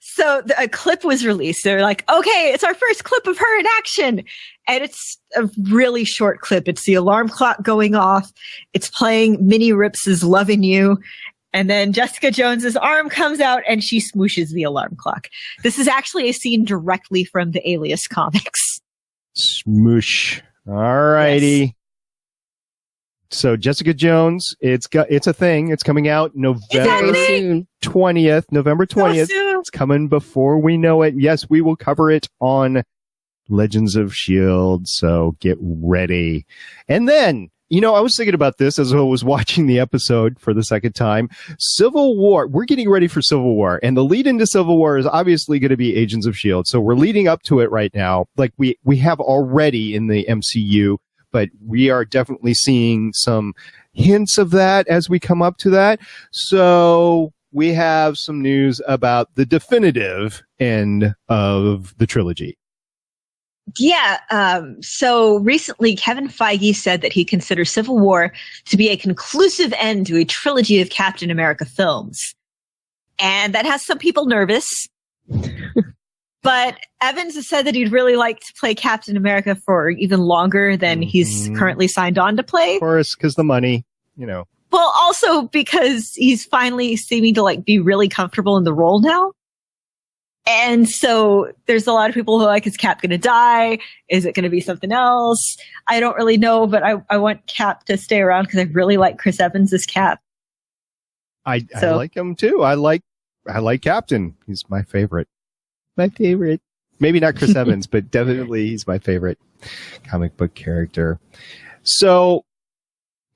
So a clip was released. They're like, okay, it's our first clip of her in action. And it's a really short clip. It's the alarm clock going off. It's playing Minnie Rips' Lovin' You. And then Jessica Jones's arm comes out and she smooshes the alarm clock. This is actually a scene directly from the Alias comics. Smoosh. All righty. Yes. So Jessica Jones, it's a thing. It's coming out November 20th. November 20th. So it's coming before we know it. Yes, we will cover it on Legends of S.H.I.E.L.D. So get ready. And then You know, I was thinking about this as I was watching the episode for the second time. Civil War, we're getting ready for Civil War, and the lead into Civil War is obviously going to be Agents of S.H.I.E.L.D. So we're leading up to it right now, like we have already in the MCU, but we are definitely seeing some hints of that as we come up to that. So we have some news about the definitive end of the trilogy. Yeah. So recently, Kevin Feige said that he considers Civil War to be a conclusive end to a trilogy of Captain America films. And that has some people nervous. But Evans has said that he'd really like to play Captain America for even longer than he's currently signed on to play. Of course, because the money, you know. Well, also because he's finally seeming to be really comfortable in the role now. And so there's a lot of people who are like, is Cap going to die? Is it going to be something else? I don't really know, but I want Cap to stay around because I really like Chris Evans as Cap. I like him too. I like Captain. He's my favorite. My favorite. Maybe not Chris Evans, but definitely he's my favorite comic book character. So,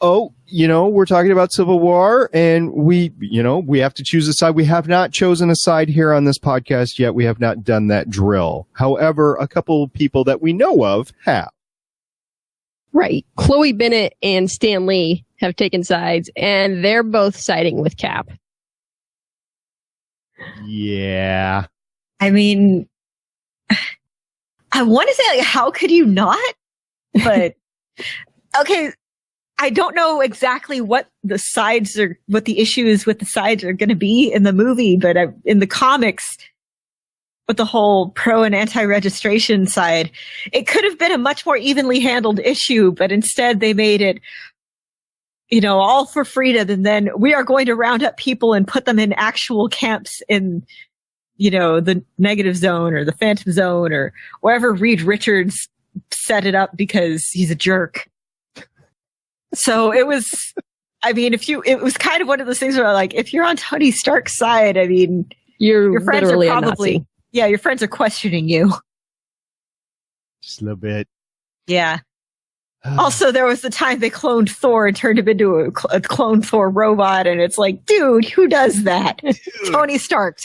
we're talking about Civil War, and we have to choose a side. We have not chosen a side here on this podcast yet. We have not done that drill. However, a couple of people that we know of have. Right. Chloe Bennett and Stan Lee have taken sides, and they're both siding with Cap. Yeah. I mean, I want to say, how could you not? But, okay. I don't know exactly what the issues with the sides are going to be in the movie, but in the comics, with the whole pro and anti-registration side, it could have been a much more evenly handled issue, but instead they made it, all for freedom. And then we are going to round up people and put them in actual camps in, the negative zone or the phantom zone or wherever Reed Richards set it up because he's a jerk. So it was kind of one of those things where if you're on Tony Stark's side, your friends are probably, your friends are questioning you. Just a little bit. Yeah. Also, there was the time they cloned Thor and turned him into a clone Thor robot. And it's like, dude, who does that? Dude. Tony Stark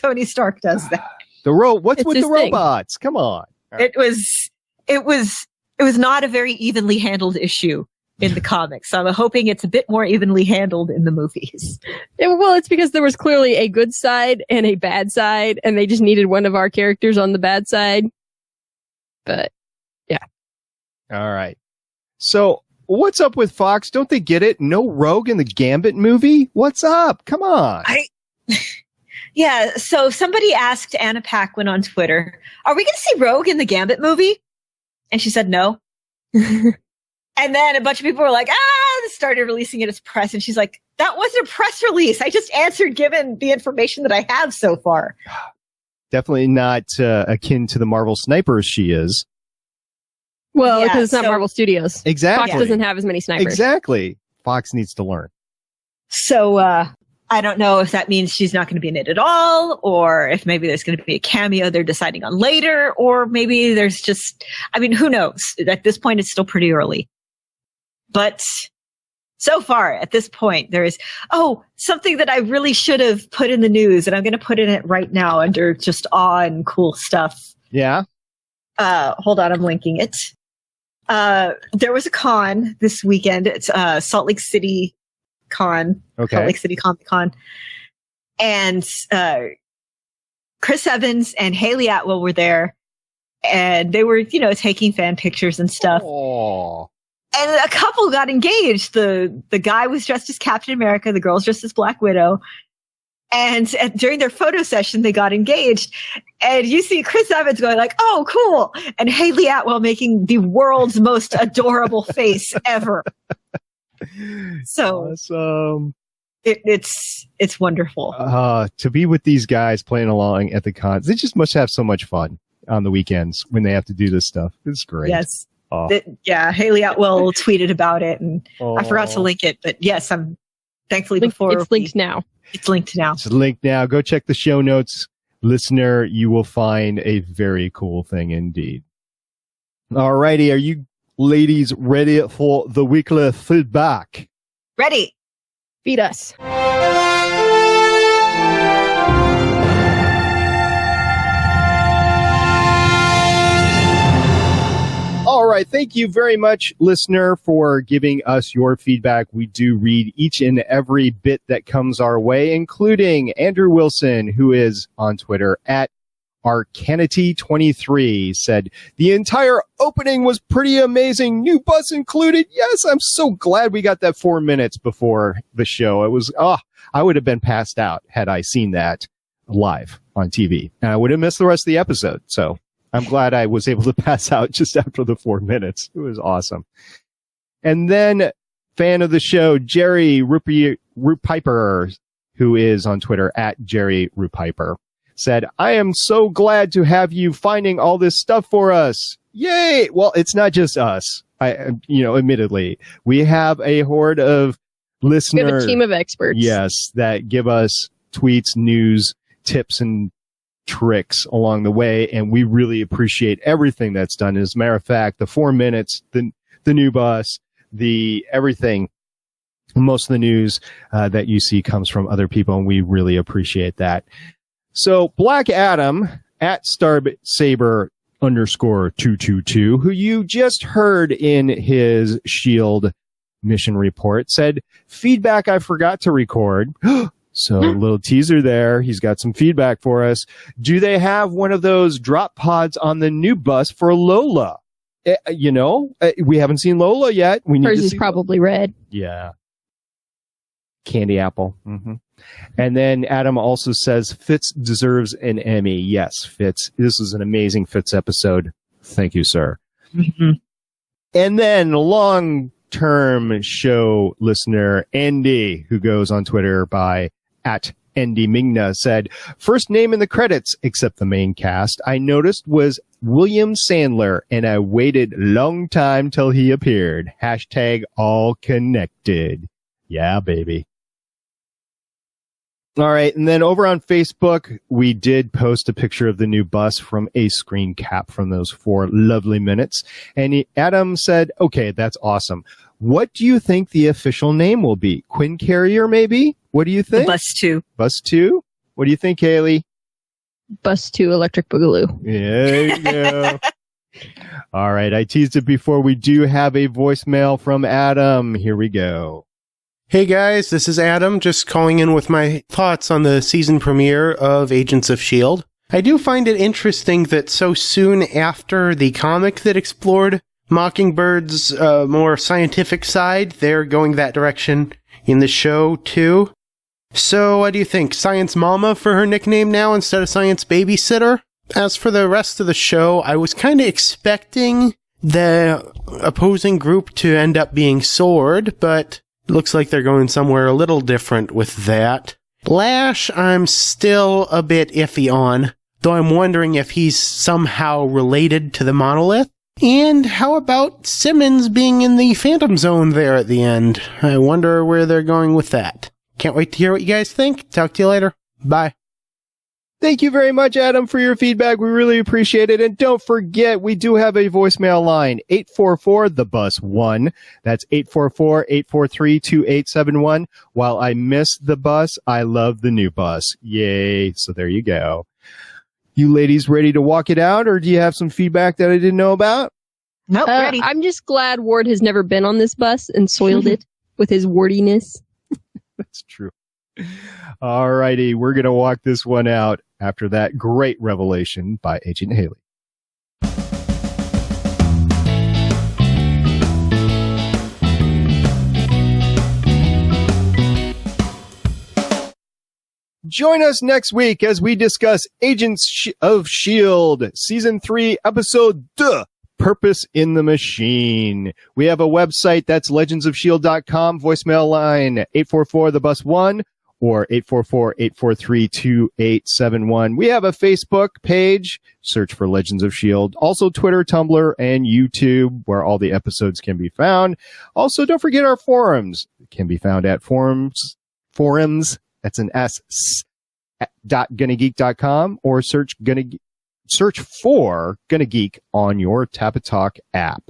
does that. What's with the robots? Come on. It was not a very evenly handled issue in the comics. So I'm hoping it's a bit more evenly handled in the movies. Well, it's because there was clearly a good side and a bad side, and they just needed one of our characters on the bad side. But, yeah. All right. So, what's up with Fox? Don't they get it? No Rogue in the Gambit movie? What's up? Come on. Yeah, so somebody asked Anna Paquin on Twitter, are we going to see Rogue in the Gambit movie? And she said no. And then a bunch of people were like, started releasing it as press. And she's like, that wasn't a press release. I just answered given the information that I have so far. Definitely not akin to the Marvel snipers she is. Well, because it's not Marvel Studios. Exactly. Fox doesn't have as many snipers. Exactly. Fox needs to learn. So I don't know if that means she's not going to be in it at all, or if maybe there's going to be a cameo they're deciding on later, or maybe there's just, who knows? At this point, it's still pretty early. But so far, at this point, there is, something that I really should have put in the news, and I'm going to put in it right now under just awe and cool stuff. Yeah. Hold on, I'm linking it. There was a con this weekend. It's Salt Lake City Con. Okay. Salt Lake City Comic Con. And Chris Evans and Haley Atwell were there. And they were, taking fan pictures and stuff. Aww. And a couple got engaged. The guy was dressed as Captain America. The girl's dressed as Black Widow. And during their photo session, they got engaged. And you see Chris Evans going like, oh, cool. And Haley Atwell making the world's most adorable face ever. So awesome. It's wonderful. To be with these guys playing along at the cons. They just must have so much fun on the weekends when they have to do this stuff. It's great. Yes. Haley Atwell tweeted about it, and I forgot to link it. But yes, I'm thankfully it's linked now. It's linked now. It's linked now. Go check the show notes. Listener, you will find a very cool thing indeed. Alrighty, are you ladies ready for the weekly feedback? Ready. Feed us. All right. Thank you very much, listener, for giving us your feedback. We do read each and every bit that comes our way, including Andrew Wilson, who is on Twitter at Arcanity23, said, the entire opening was pretty amazing. New bus included. Yes, I'm so glad we got that 4 minutes before the show. It was, I would have been passed out had I seen that live on TV. And I would have missed the rest of the episode. So I'm glad I was able to pass out just after the 4 minutes. It was awesome. And then fan of the show, Jerry Rupiper, who is on Twitter at Jerry Rupiper, said, I am so glad to have you finding all this stuff for us. Yay! Well, it's not just us. Admittedly, we have a horde of listeners. We have a team of experts. Yes, that give us tweets, news, tips, and tricks along the way, and we really appreciate everything that's done. As a matter of fact, the 4 minutes, the new bus, the everything, most of the news that you see comes from other people, and we really appreciate that. So Black Adam at Starsaber_222, who you just heard in his S.H.I.E.L.D. mission report, said, feedback I forgot to record. So a little teaser there. He's got some feedback for us. Do they have one of those drop pods on the new bus for Lola? We haven't seen Lola yet. We need Hers to is see probably red. Yeah. Candy apple. Mm-hmm. And then Adam also says Fitz deserves an Emmy. Yes, Fitz. This is an amazing Fitz episode. Thank you, sir. Mm-hmm. And then long-term show listener Andy, who goes on Twitter by at Andy Migna, said, first name in the credits, except the main cast, I noticed was William Sandler, and I waited long time till he appeared. Hashtag all connected. Yeah, baby. All right. And then over on Facebook, we did post a picture of the new bus from a screen cap from those 4 lovely minutes. And Adam said, okay, that's awesome. What do you think the official name will be? Quinn Carrier, maybe? What do you think? The Bus 2. Bus 2? What do you think, Haley? Bus 2 Electric Boogaloo. Yeah, there you go. All right. I teased it before. We do have a voicemail from Adam. Here we go. Hey guys, this is Adam, just calling in with my thoughts on the season premiere of Agents of S.H.I.E.L.D. I do find it interesting that so soon after the comic that explored Mockingbird's more scientific side, they're going that direction in the show too. So what do you think? Science Mama for her nickname now instead of Science Babysitter? As for the rest of the show, I was kind of expecting the opposing group to end up being S.W.O.R.D, but looks like they're going somewhere a little different with that. Lash, I'm still a bit iffy on, though I'm wondering if he's somehow related to the monolith. And how about Simmons being in the Phantom Zone there at the end? I wonder where they're going with that. Can't wait to hear what you guys think. Talk to you later. Bye. Thank you very much, Adam, for your feedback. We really appreciate it. And don't forget, we do have a voicemail line, 844-THE-BUS-1. That's 844-843-2871. While I miss the bus, I love the new bus. Yay. So there you go. You ladies ready to walk it out, or do you have some feedback that I didn't know about? Nope, ready. I'm just glad Ward has never been on this bus and soiled it with his wardiness. That's true. All righty, we're going to walk this one out after that great revelation by Agent Haley. Join us next week as we discuss Agents of S.H.I.E.L.D. Season 3, Episode Duh! Purpose in the Machine. We have a website, that's legendsofshield.com, voicemail line 844-THE-BUS-1 or 844-843-2871. We have a Facebook page, search for Legends of S.H.I.E.L.D. Also Twitter, Tumblr, and YouTube, where all the episodes can be found. Also, don't forget our forums. It can be found at forums, that's an S, .gonnageek.com, or search search for Gonna Geek on your Tapatalk app.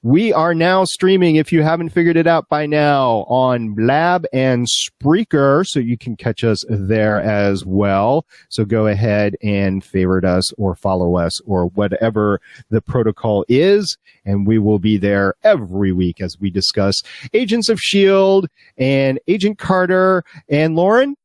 We are now streaming, if you haven't figured it out by now, on Blab and Spreaker, so you can catch us there as well. So go ahead and favorite us or follow us or whatever the protocol is, and we will be there every week as we discuss Agents of S.H.I.E.L.D. and Agent Carter and Lauren.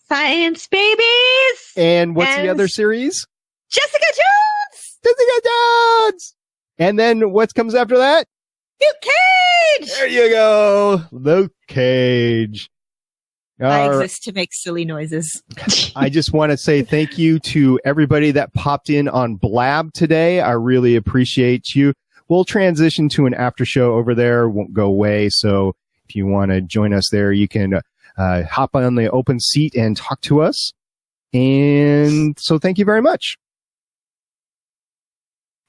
Science babies! And what's the other series? Jessica Jones! Jessica Jones! And then what comes after that? Luke Cage! There you go. Luke Cage. I exist to make silly noises. I just want to say thank you to everybody that popped in on Blab today. I really appreciate you. We'll transition to an after show over there. Won't go away. So if you want to join us there, you can hop on the open seat and talk to us. And so thank you very much.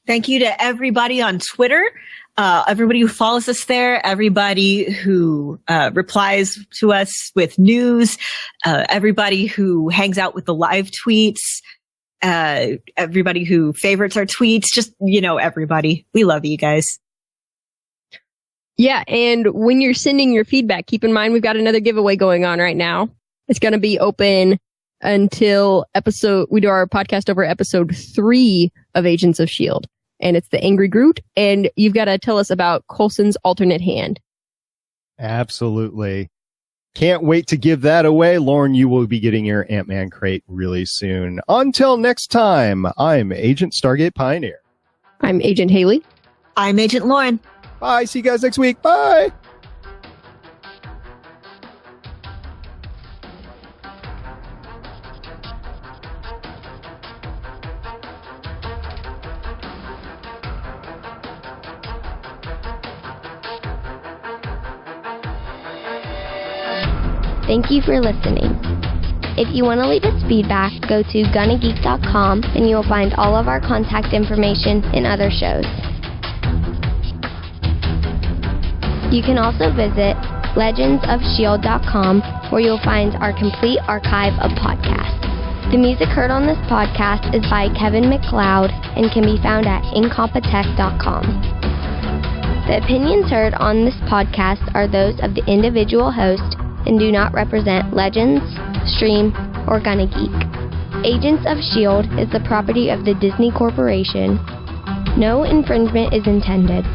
Thank you to everybody on Twitter, everybody who follows us there, everybody who replies to us with news, everybody who hangs out with the live tweets, everybody who favorites our tweets, just, everybody. We love you guys. Yeah, and when you're sending your feedback, keep in mind we've got another giveaway going on right now. It's going to be open until we do our podcast over episode 3 of Agents of S.H.I.E.L.D. And it's the Angry Groot, and you've got to tell us about Coulson's alternate hand. Absolutely. Can't wait to give that away. Lauren, you will be getting your Ant-Man crate really soon. Until next time, I'm Agent Stargate Pioneer. I'm Agent Haley. I'm Agent Lauren. Bye. See you guys next week. Bye. Thank you for listening. If you want to leave us feedback, go to gonnageek.com and you'll find all of our contact information and other shows. You can also visit legendsofshield.com where you'll find our complete archive of podcasts. The music heard on this podcast is by Kevin MacLeod and can be found at incompetech.com. The opinions heard on this podcast are those of the individual host and do not represent Legends, Stream, or Gonna Geek. Agents of S.H.I.E.L.D. is the property of the Disney Corporation. No infringement is intended.